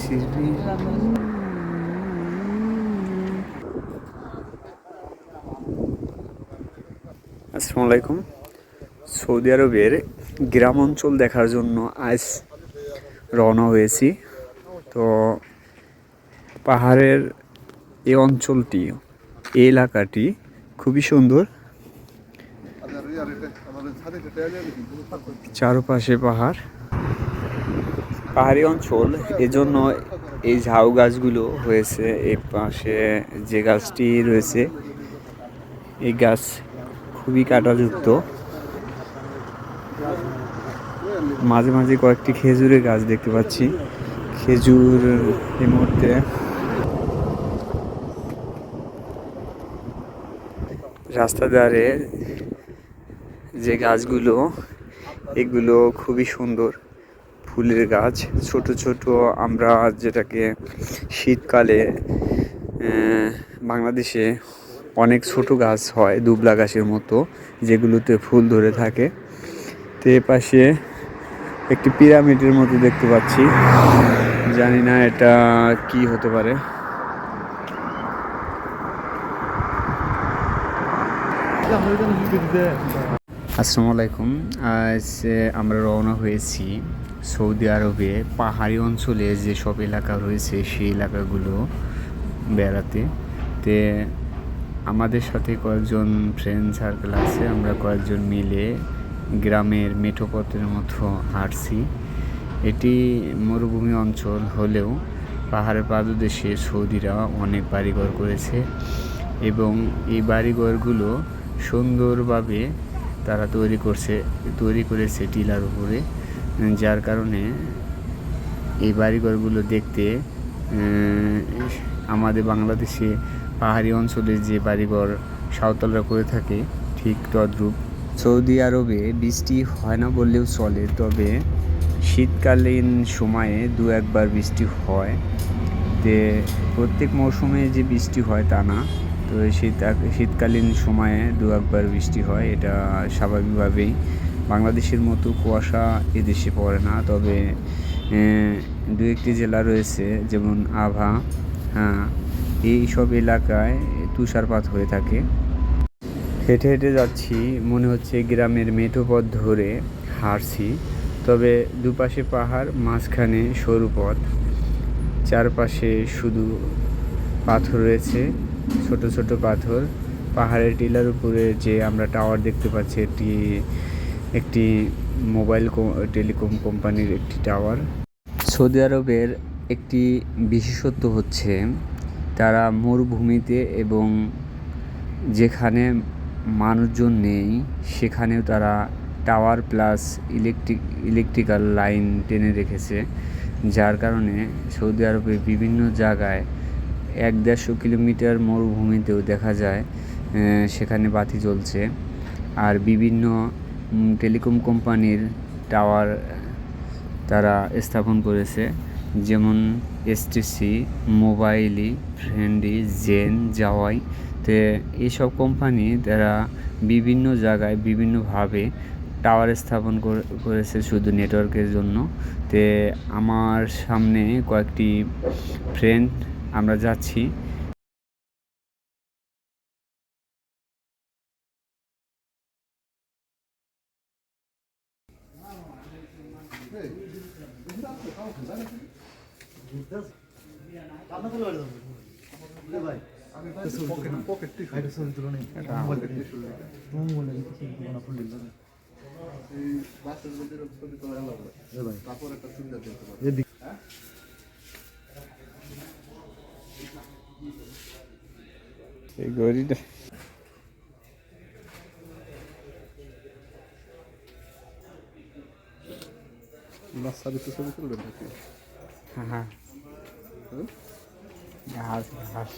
আসসালামু আলাইকুম। সৌদি আরবের গ্রাম অঞ্চল দেখার জন্য আজ রওনা হয়েছি। তো পাহাড়ের এই অঞ্চলটি, এই এলাকাটি খুবই সুন্দর। চারপাশে পাহাড়, পাহাড়ি অঞ্চল, এজন্য এই ঝাউ গাছগুলো হয়েছে। এই পাশে যে গাছটি রয়েছে, এই গাছ খুবই কাঁটাযুক্ত। মাঝে মাঝে কয়েকটি খেজুরের গাছ দেখতে পাচ্ছি। খেজুর এই মুহূর্তে রাস্তার ধারে যে গাছগুলো, এগুলো খুবই সুন্দর ফুলের গাছ। ছোট ছোট, আমরা যেটাকে শীতকালে বাংলাদেশে অনেক ছোট গাছ হয় দুবলা গাছের মতো, যেগুলোতে ফুল ধরে থাকে। তো এ পাশে একটি পিরামিডের মতো দেখতে পাচ্ছি, জানি না এটা কি হতে পারে। আসসালামু আলাইকুম। আজ আমরা রওনা হয়েছি সৌদি আরবে পাহাড়ি অঞ্চলে যেসব এলাকা রয়েছে সেই এলাকাগুলো বেড়াতে। তে আমাদের সাথে কয়েকজন ফ্রেন্ড সার্কেল আছে, আমরা কয়েকজন মিলে গ্রামের মেঠো পথের মতো হাঁটছি। এটি মরুভূমি অঞ্চল হলেও পাহাড়ের পাদদেশে সৌদিরা অনেক বাড়িঘর করেছে এবং এই বাড়িঘরগুলো সুন্দরভাবে তারা তৈরি করেছে টিলার উপরে, যার কারণে এই বাড়িঘরগুলো দেখতে আমাদের বাংলাদেশে পাহাড়ি অঞ্চলের যে বাড়িঘর সাঁওতালরা করে থাকে ঠিক তদ্রূপ। সৌদি আরবে বৃষ্টি হয় না বললেও চলে, তবে শীতকালীন সময়ে দু একবার বৃষ্টি হয়। তে প্রত্যেক মৌসুমে যে বৃষ্টি হয় তা না, তো শীতকালীন সময়ে দু একবার বৃষ্টি হয়, এটা স্বাভাবিকভাবেই। বাংলাদেশের মতো কুয়াশা এদেশে পড়ে না, তবে দু একটি জেলা রয়েছে যেমন আভা, এই সব এলাকায় তুষারপাত হয়ে থাকে। হেঁটে হেঁটে যাচ্ছি, মনে হচ্ছে গ্রামের মেঠো পথ ধরে হাঁটছি, তবে দুপাশে পাহাড়, মাঝখানে সরু পথ, চারপাশে শুধু পাথর রয়েছে, ছোট ছোট পাথর। পাহাড়ের টিলার উপরে যে আমরা টাওয়ার দেখতে পাচ্ছি, এটি একটি মোবাইল টেলিকম কোম্পানির একটি টাওয়ার। সৌদি আরবের একটি বিশেষত্ব হচ্ছে তারা মরুভূমিতে এবং যেখানে মানুষজন নেই সেখানেও তারা টাওয়ার প্লাস ইলেকট্রিক্যাল লাইন টেনে রেখেছে, যার কারণে সৌদি আরবের বিভিন্ন জায়গায় 1-150 কিলোমিটার মরুভূমিতেও দেখা যায় সেখানে বাতি জ্বলছে। আর বিভিন্ন টেলিকম কোম্পানির টাওয়ার তারা স্থাপন করেছে, যেমন এসটিসি, মোবাইলি, ফ্রেন্ডি, জেন, জাওয়াই। তো এইসব কোম্পানি তারা বিভিন্ন জায়গায় বিভিন্নভাবে টাওয়ার স্থাপন করেছে শুধু নেটওয়ার্কের জন্য। তে আমার সামনে কয়েকটি ফ্রেন্ড, আমরা যাচ্ছি। এই গড়িটা হ্যাঁ, ঘাস ঘাস